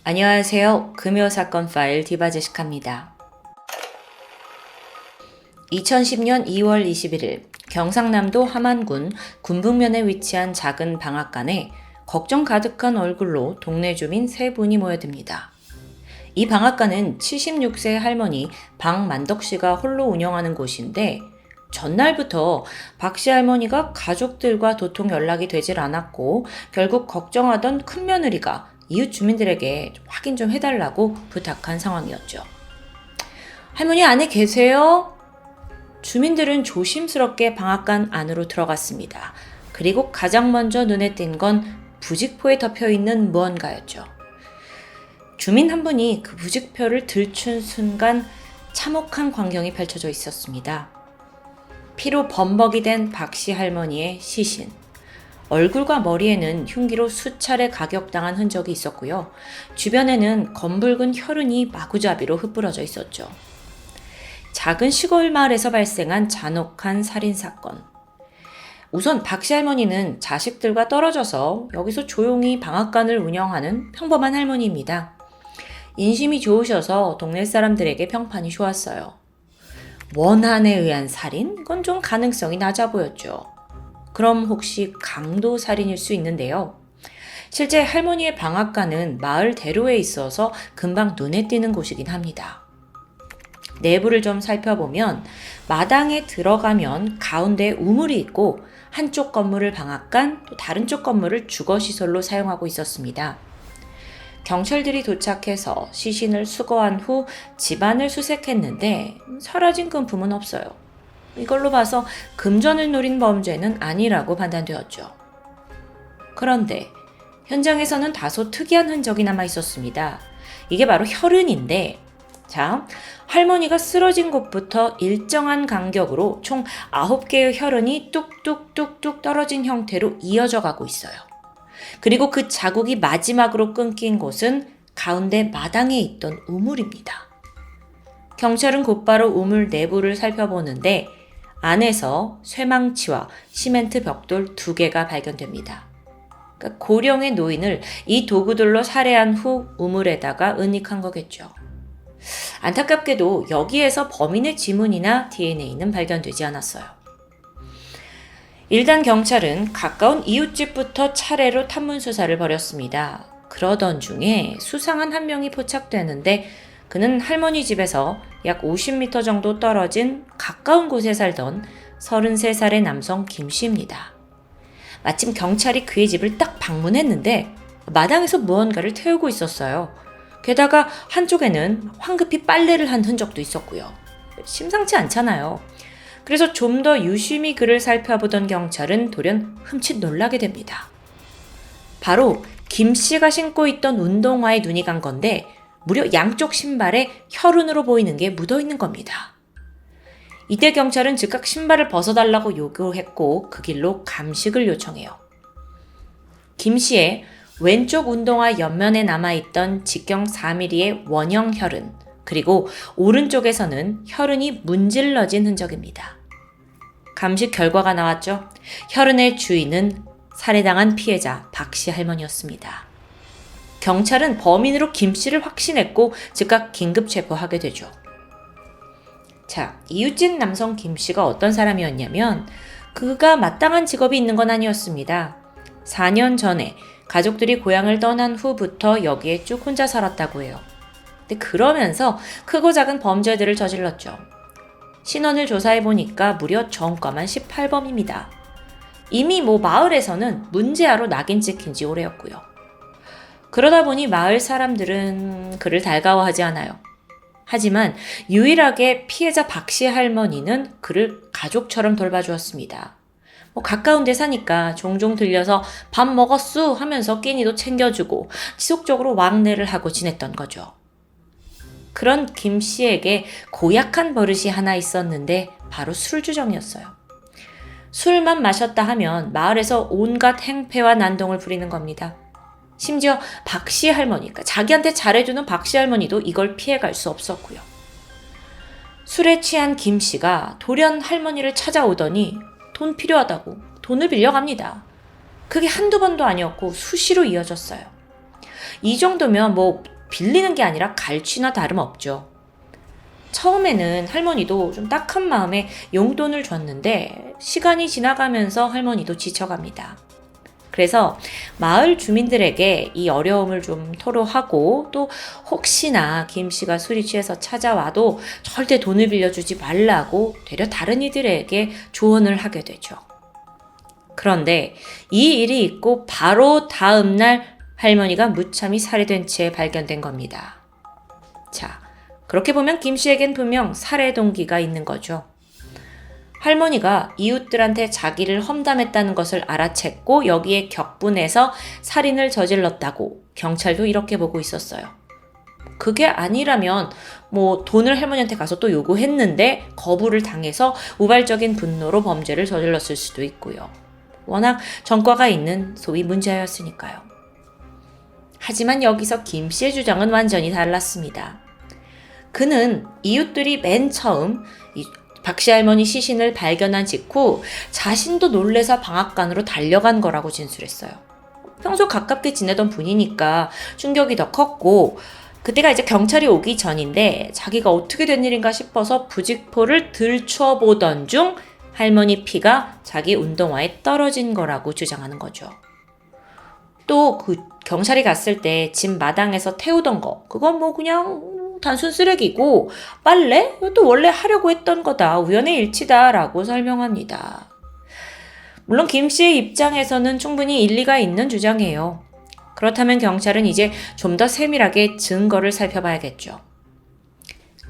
안녕하세요. 금요사건 파일 디바제시카입니다. 2010년 2월 21일 경상남도 함안군 군북면에 위치한 작은 방앗간에 걱정 가득한 얼굴로 동네 주민 3분이 모여듭니다. 이 방앗간은 76세 할머니 박만덕 씨가 홀로 운영하는 곳인데 전날부터 박 씨 할머니가 가족들과 도통 연락이 되질 않았고 결국 걱정하던 큰며느리가 이웃 주민들에게 확인 좀 해달라고 부탁한 상황이었죠. 할머니 안에 계세요? 주민들은 조심스럽게 방앗간 안으로 들어갔습니다. 그리고 가장 먼저 눈에 띈 건 부직포에 덮여있는 무언가였죠. 주민 한 분이 그 부직표를 들춘 순간 참혹한 광경이 펼쳐져 있었습니다. 피로 범벅이 된 박씨 할머니의 시신. 얼굴과 머리에는 흉기로 수차례 가격당한 흔적이 있었고요. 주변에는 검붉은 혈흔이 마구잡이로 흩뿌려져 있었죠. 작은 시골 마을에서 발생한 잔혹한 살인사건. 우선 박씨 할머니는 자식들과 떨어져서 여기서 조용히 방앗간을 운영하는 평범한 할머니입니다. 인심이 좋으셔서 동네 사람들에게 평판이 좋았어요. 원한에 의한 살인? 그건 좀 가능성이 낮아 보였죠. 그럼 혹시 강도살인일 수 있는데요. 실제 할머니의 방앗간은 마을 대로에 있어서 금방 눈에 띄는 곳이긴 합니다. 내부를 좀 살펴보면 마당에 들어가면 가운데 우물이 있고 한쪽 건물을 방앗간 또 다른 쪽 건물을 주거시설로 사용하고 있었습니다. 경찰들이 도착해서 시신을 수거한 후 집안을 수색했는데 사라진 금품은 없어요. 이걸로 봐서 금전을 노린 범죄는 아니라고 판단되었죠. 그런데 현장에서는 다소 특이한 흔적이 남아 있었습니다. 이게 바로 혈흔인데, 자, 할머니가 쓰러진 곳부터 일정한 간격으로 총 9개의 혈흔이 뚝뚝뚝뚝 떨어진 형태로 이어져 가고 있어요. 그리고 그 자국이 마지막으로 끊긴 곳은 가운데 마당에 있던 우물입니다. 경찰은 곧바로 우물 내부를 살펴보는데 안에서 쇠망치와 시멘트 벽돌 2개가 발견됩니다. 그러니까 고령의 노인을 이 도구들로 살해한 후 우물에다가 은닉한 거겠죠. 안타깝게도 여기에서 범인의 지문이나 DNA는 발견되지 않았어요. 일단 경찰은 가까운 이웃집부터 차례로 탐문 수사를 벌였습니다. 그러던 중에 수상한 한 명이 포착되는데 그는 할머니 집에서 약 50m 정도 떨어진 가까운 곳에 살던 33살의 남성 김 씨입니다. 마침 경찰이 그의 집을 딱 방문했는데 마당에서 무언가를 태우고 있었어요. 게다가 한쪽에는 황급히 빨래를 한 흔적도 있었고요. 심상치 않잖아요. 그래서 좀 더 유심히 그를 살펴보던 경찰은 돌연 흠칫 놀라게 됩니다. 바로 김 씨가 신고 있던 운동화에 눈이 간 건데 무려 양쪽 신발에 혈흔으로 보이는 게 묻어있는 겁니다. 이때 경찰은 즉각 신발을 벗어달라고 요구했고 그 길로 감식을 요청해요. 김 씨의 왼쪽 운동화 옆면에 남아있던 직경 4mm의 원형 혈흔, 그리고 오른쪽에서는 혈흔이 문질러진 흔적입니다. 감식 결과가 나왔죠. 혈흔의 주인은 살해당한 피해자 박씨 할머니였습니다. 경찰은 범인으로 김 씨를 확신했고 즉각 긴급 체포하게 되죠. 자, 이웃집 남성 김 씨가 어떤 사람이었냐면 그가 마땅한 직업이 있는 건 아니었습니다. 4년 전에 가족들이 고향을 떠난 후부터 여기에 쭉 혼자 살았다고 해요. 근데 그러면서 크고 작은 범죄들을 저질렀죠. 신원을 조사해보니까 무려 전과만 18범입니다. 이미 마을에서는 문제아로 낙인 찍힌 지 오래였고요. 그러다 보니 마을 사람들은 그를 달가워하지 않아요. 하지만 유일하게 피해자 박씨 할머니는 그를 가족처럼 돌봐주었습니다. 가까운 데 사니까 종종 들려서 밥 먹었수 하면서 끼니도 챙겨주고 지속적으로 왕래를 하고 지냈던 거죠. 그런 김 씨에게 고약한 버릇이 하나 있었는데 바로 술주정이었어요. 술만 마셨다 하면 마을에서 온갖 행패와 난동을 부리는 겁니다. 심지어 박씨 할머니가 자기한테 잘해주는 박씨 할머니도 이걸 피해갈 수 없었고요. 술에 취한 김 씨가 돌연 할머니를 찾아오더니 돈 필요하다고 돈을 빌려갑니다. 그게 한두 번도 아니었고 수시로 이어졌어요. 이 정도면 뭐 빌리는 게 아니라 갈취나 다름없죠. 처음에는 할머니도 좀 딱한 마음에 용돈을 줬는데 시간이 지나가면서 할머니도 지쳐갑니다. 그래서 마을 주민들에게 이 어려움을 좀 토로하고 또 혹시나 김 씨가 술이 취해서 찾아와도 절대 돈을 빌려주지 말라고 되려 다른 이들에게 조언을 하게 되죠. 그런데 이 일이 있고 바로 다음 날 할머니가 무참히 살해된 채 발견된 겁니다. 자, 그렇게 보면 김 씨에겐 분명 살해 동기가 있는 거죠. 할머니가 이웃들한테 자기를 험담했다는 것을 알아챘고 여기에 격분해서 살인을 저질렀다고 경찰도 이렇게 보고 있었어요. 그게 아니라면 뭐 돈을 할머니한테 가서 또 요구했는데 거부를 당해서 우발적인 분노로 범죄를 저질렀을 수도 있고요. 워낙 전과가 있는 소위 문제였으니까요. 하지만 여기서 김 씨의 주장은 완전히 달랐습니다. 그는 이웃들이 맨 처음 박씨 할머니 시신을 발견한 직후 자신도 놀래서 방앗간으로 달려간 거라고 진술했어요. 평소 가깝게 지내던 분이니까 충격이 더 컸고 그때가 이제 경찰이 오기 전인데 자기가 어떻게 된 일인가 싶어서 부직포를 들춰보던 중 할머니 피가 자기 운동화에 떨어진 거라고 주장하는 거죠. 또 그 경찰이 갔을 때 집 마당에서 태우던 거 그건 뭐 그냥 단순 쓰레기고 빨래? 이것도 원래 하려고 했던 거다. 우연의 일치다 라고 설명합니다. 물론 김 씨의 입장에서는 충분히 일리가 있는 주장이에요. 그렇다면 경찰은 이제 좀 더 세밀하게 증거를 살펴봐야겠죠.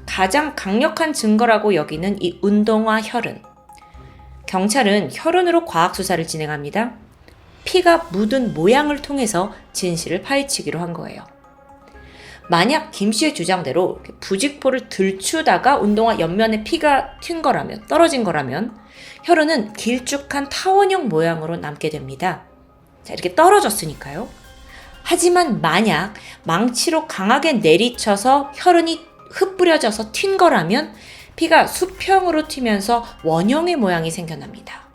가장 강력한 증거라고 여기는 이 운동화 혈흔. 경찰은 혈흔으로 과학수사를 진행합니다. 피가 묻은 모양을 통해서 진실을 파헤치기로 한 거예요. 만약 김 씨의 주장대로 부직포를 들추다가 운동화 옆면에 피가 튄 거라면, 떨어진 거라면 혈흔은 길쭉한 타원형 모양으로 남게 됩니다. 자, 이렇게 떨어졌으니까요. 하지만 만약 망치로 강하게 내리쳐서 혈흔이 흩뿌려져서 튄 거라면 피가 수평으로 튀면서 원형의 모양이 생겨납니다.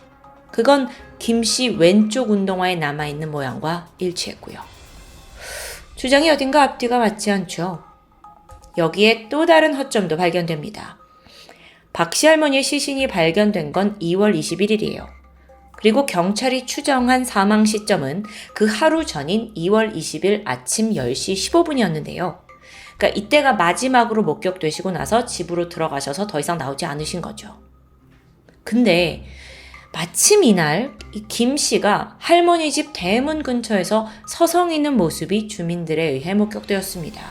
그건 김 씨 왼쪽 운동화에 남아있는 모양과 일치했고요. 주장이 어딘가 앞뒤가 맞지 않죠. 여기에 또 다른 허점도 발견됩니다. 박씨 할머니의 시신이 발견된 건 2월 21일이에요. 그리고 경찰이 추정한 사망 시점은 그 하루 전인 2월 20일 아침 10시 15분이었는데요. 그러니까 이때가 마지막으로 목격되시고 나서 집으로 들어가셔서 더 이상 나오지 않으신 거죠. 근데 마침 이날 김 씨가 할머니 집 대문 근처에서 서성이는 모습이 주민들에 의해 목격되었습니다.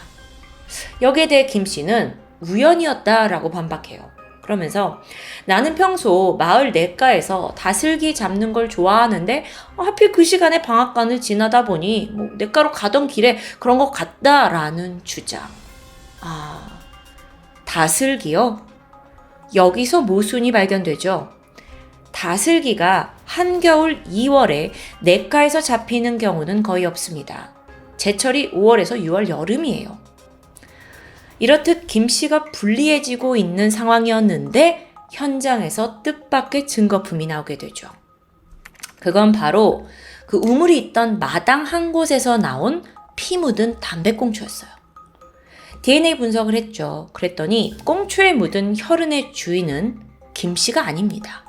여기에 대해 김 씨는 우연이었다라고 반박해요. 그러면서 나는 평소 마을 냇가에서 다슬기 잡는 걸 좋아하는데 하필 그 시간에 방앗간을 지나다 보니 냇가로 가던 길에 그런 것 같다라는 주장. 다슬기요? 여기서 모순이 발견되죠. 다슬기가 한겨울 2월에 냇가에서 잡히는 경우는 거의 없습니다. 제철이 5월에서 6월 여름이에요. 이렇듯 김 씨가 불리해지고 있는 상황이었는데 현장에서 뜻밖의 증거품이 나오게 되죠. 그건 바로 그 우물이 있던 마당 한 곳에서 나온 피 묻은 담배꽁초였어요. DNA 분석을 했죠. 그랬더니 꽁초에 묻은 혈흔의 주인은 김 씨가 아닙니다.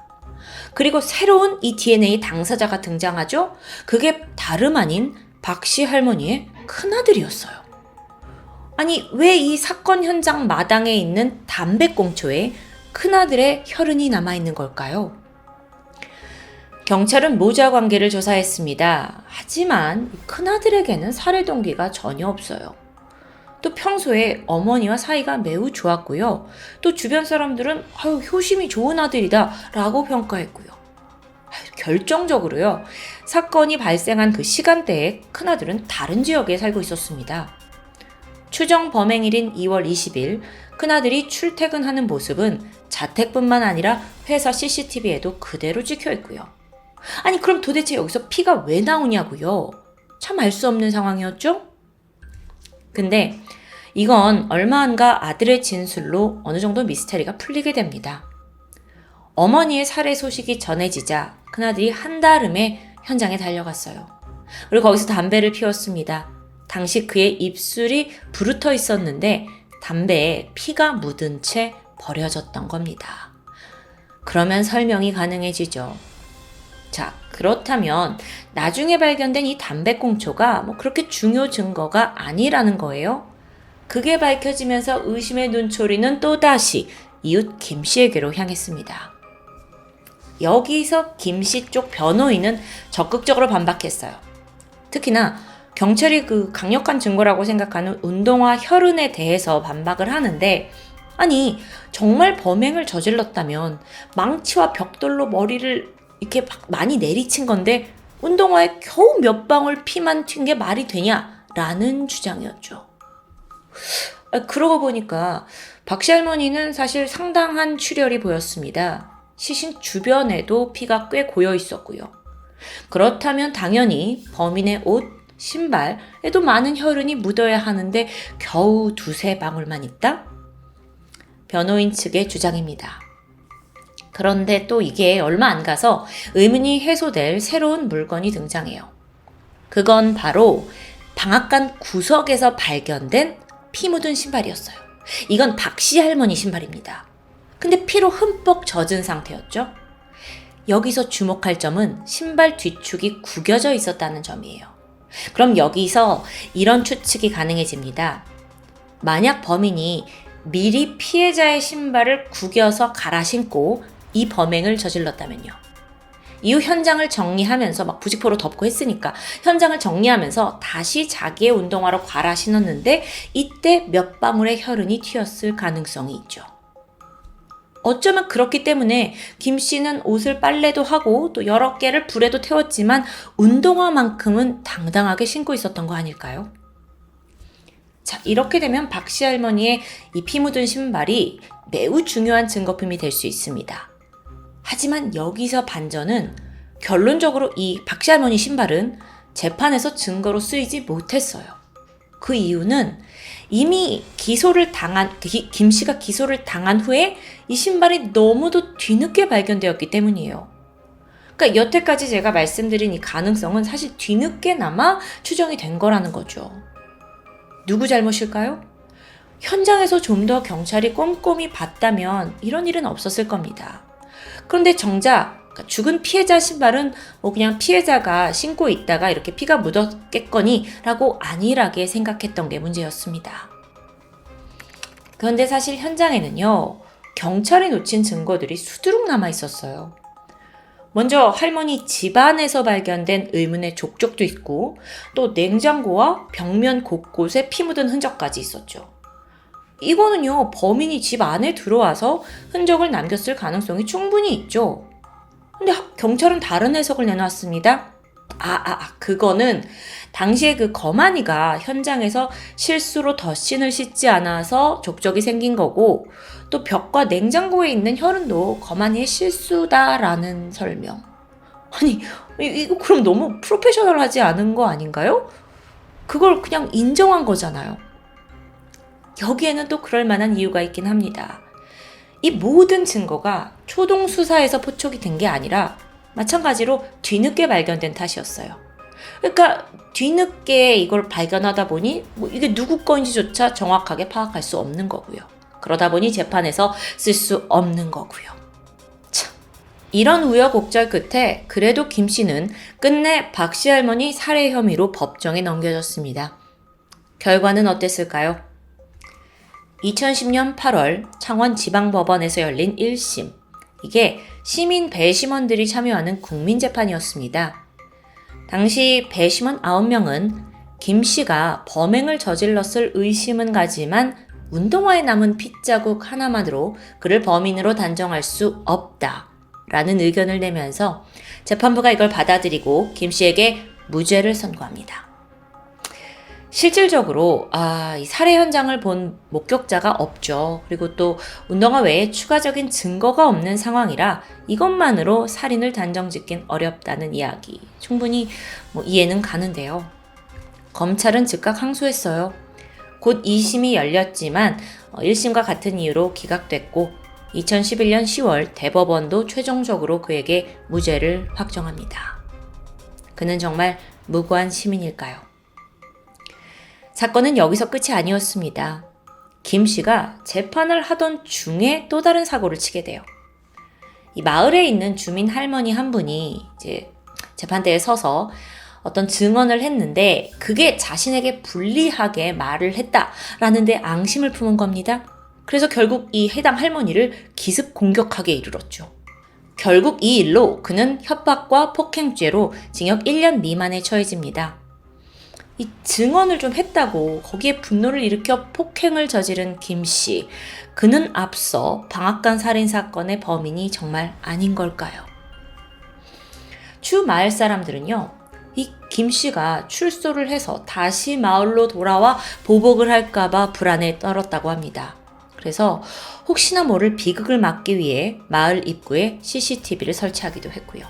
그리고 새로운 이 DNA 당사자가 등장하죠. 그게 다름 아닌 박씨 할머니의 큰아들이었어요. 아니, 왜 이 사건 현장 마당에 있는 담배꽁초에 큰아들의 혈흔이 남아있는 걸까요? 경찰은 모자 관계를 조사했습니다. 하지만 큰아들에게는 살해 동기가 전혀 없어요. 또 평소에 어머니와 사이가 매우 좋았고요. 또 주변 사람들은 효심이 좋은 아들이다 라고 평가했고요. 결정적으로요. 사건이 발생한 그 시간대에 큰아들은 다른 지역에 살고 있었습니다. 추정 범행일인 2월 20일 큰아들이 출퇴근하는 모습은 자택뿐만 아니라 회사 CCTV에도 그대로 찍혀있고요. 아니 그럼 도대체 여기서 피가 왜 나오냐고요? 참 알 수 없는 상황이었죠? 근데 이건 얼마 안가 아들의 진술로 어느 정도 미스터리가 풀리게 됩니다. 어머니의 살해 소식이 전해지자 큰아들이 한달음에 현장에 달려갔어요. 그리고 거기서 담배를 피웠습니다. 당시 그의 입술이 부르터 있었는데 담배에 피가 묻은 채 버려졌던 겁니다. 그러면 설명이 가능해지죠. 자, 그렇다면 나중에 발견된 이 담배꽁초가 그렇게 중요 증거가 아니라는 거예요. 그게 밝혀지면서 의심의 눈초리는 또다시 이웃 김 씨에게로 향했습니다. 여기서 김 씨 쪽 변호인은 적극적으로 반박했어요. 특히나 경찰이 그 강력한 증거라고 생각하는 운동화 혈흔에 대해서 반박을 하는데, 아니 정말 범행을 저질렀다면 망치와 벽돌로 머리를 이렇게 많이 내리친 건데 운동화에 겨우 몇 방울 피만 튄 게 말이 되냐라는 주장이었죠. 그러고 보니까 박씨 할머니는 사실 상당한 출혈이 보였습니다. 시신 주변에도 피가 꽤 고여 있었고요. 그렇다면 당연히 범인의 옷, 신발에도 많은 혈흔이 묻어야 하는데 겨우 두세 방울만 있다? 변호인 측의 주장입니다. 그런데 또 이게 얼마 안 가서 의문이 해소될 새로운 물건이 등장해요. 그건 바로 방앗간 구석에서 발견된 피 묻은 신발이었어요. 이건 박씨 할머니 신발입니다. 근데 피로 흠뻑 젖은 상태였죠. 여기서 주목할 점은 신발 뒤축이 구겨져 있었다는 점이에요. 그럼 여기서 이런 추측이 가능해집니다. 만약 범인이 미리 피해자의 신발을 구겨서 갈아 신고 이 범행을 저질렀다면요. 이후 현장을 정리하면서 부직포로 덮고 했으니까 현장을 정리하면서 다시 자기의 운동화로 갈아 신었는데 이때 몇 방울의 혈흔이 튀었을 가능성이 있죠. 어쩌면 그렇기 때문에 김 씨는 옷을 빨래도 하고 또 여러 개를 불에도 태웠지만 운동화만큼은 당당하게 신고 있었던 거 아닐까요? 자, 이렇게 되면 박씨 할머니의 이 피 묻은 신발이 매우 중요한 증거품이 될 수 있습니다. 하지만 여기서 반전은 결론적으로 이 박씨 할머니 신발은 재판에서 증거로 쓰이지 못했어요. 그 이유는 이미 김 씨가 기소를 당한 후에 이 신발이 너무도 뒤늦게 발견되었기 때문이에요. 그러니까 여태까지 제가 말씀드린 이 가능성은 사실 뒤늦게나마 추정이 된 거라는 거죠. 누구 잘못일까요? 현장에서 좀 더 경찰이 꼼꼼히 봤다면 이런 일은 없었을 겁니다. 그런데 정작 죽은 피해자 신발은 그냥 피해자가 신고 있다가 이렇게 피가 묻었겠거니 라고 안일하게 생각했던 게 문제였습니다. 그런데 사실 현장에는요, 경찰이 놓친 증거들이 수두룩 남아 있었어요. 먼저 할머니 집안에서 발견된 의문의 족적도 있고 또 냉장고와 벽면 곳곳에 피 묻은 흔적까지 있었죠. 이거는요, 범인이 집 안에 들어와서 흔적을 남겼을 가능성이 충분히 있죠. 근데 경찰은 다른 해석을 내놨습니다. 그거는 당시에 그 거만이가 현장에서 실수로 덧신을 씻지 않아서 족적이 생긴 거고 또 벽과 냉장고에 있는 혈흔도 거만이의 실수다라는 설명. 아니, 이거 그럼 너무 프로페셔널하지 않은 거 아닌가요? 그걸 그냥 인정한 거잖아요. 여기에는 또 그럴 만한 이유가 있긴 합니다. 이 모든 증거가 초동 수사에서 포착이 된 게 아니라 마찬가지로 뒤늦게 발견된 탓이었어요. 그러니까 뒤늦게 이걸 발견하다 보니 이게 누구 건지조차 정확하게 파악할 수 없는 거고요. 그러다 보니 재판에서 쓸 수 없는 거고요. 참, 이런 우여곡절 끝에 그래도 김 씨는 끝내 박씨 할머니 살해 혐의로 법정에 넘겨졌습니다. 결과는 어땠을까요? 2010년 8월 창원지방법원에서 열린 1심. 이게 시민 배심원들이 참여하는 국민재판이었습니다. 당시 배심원 9명은 김 씨가 범행을 저질렀을 의심은 가지만 운동화에 남은 핏자국 하나만으로 그를 범인으로 단정할 수 없다라는 의견을 내면서 재판부가 이걸 받아들이고 김 씨에게 무죄를 선고합니다. 실질적으로 이 살해 현장을 본 목격자가 없죠. 그리고 또 운동화 외에 추가적인 증거가 없는 상황이라 이것만으로 살인을 단정짓긴 어렵다는 이야기. 충분히 이해는 가는데요. 검찰은 즉각 항소했어요. 곧 2심이 열렸지만 1심과 같은 이유로 기각됐고 2011년 10월 대법원도 최종적으로 그에게 무죄를 확정합니다. 그는 정말 무고한 시민일까요? 사건은 여기서 끝이 아니었습니다. 김 씨가 재판을 하던 중에 또 다른 사고를 치게 돼요. 이 마을에 있는 주민 할머니 한 분이 이제 재판대에 서서 어떤 증언을 했는데 그게 자신에게 불리하게 말을 했다라는 데 앙심을 품은 겁니다. 그래서 결국 이 해당 할머니를 기습 공격하게 이르렀죠. 결국 이 일로 그는 협박과 폭행죄로 징역 1년 미만에 처해집니다. 이 증언을 좀 했다고 거기에 분노를 일으켜 폭행을 저지른 김 씨. 그는 앞서 방앗간 살인 사건의 범인이 정말 아닌 걸까요? 추 마을 사람들은요, 이 김 씨가 출소를 해서 다시 마을로 돌아와 보복을 할까봐 불안에 떨었다고 합니다. 그래서 혹시나 모를 비극을 막기 위해 마을 입구에 CCTV를 설치하기도 했고요.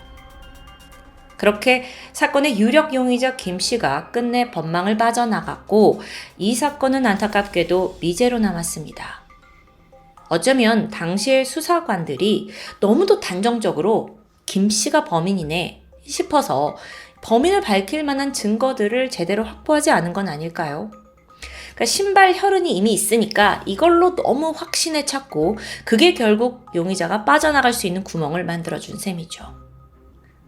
그렇게 사건의 유력 용의자 김 씨가 끝내 법망을 빠져나갔고 이 사건은 안타깝게도 미제로 남았습니다. 어쩌면 당시의 수사관들이 너무도 단정적으로 김 씨가 범인이네 싶어서 범인을 밝힐 만한 증거들을 제대로 확보하지 않은 건 아닐까요? 그러니까 신발 혈흔이 이미 있으니까 이걸로 너무 확신에 찼고 그게 결국 용의자가 빠져나갈 수 있는 구멍을 만들어준 셈이죠.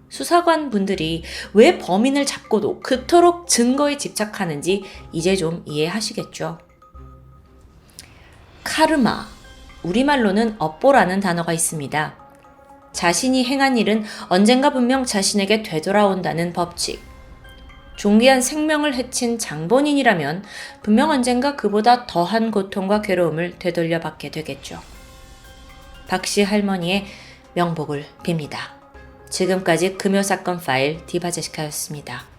수사관 분들이 왜 범인을 잡고도 그토록 증거에 집착하는지 이제 좀 이해하시겠죠. 카르마, 우리말로는 업보라는 단어가 있습니다. 자신이 행한 일은 언젠가 분명 자신에게 되돌아온다는 법칙. 존귀한 생명을 해친 장본인이라면 분명 언젠가 그보다 더한 고통과 괴로움을 되돌려받게 되겠죠. 박씨 할머니의 명복을 빕니다. 지금까지 금요사건 파일 디바제시카였습니다.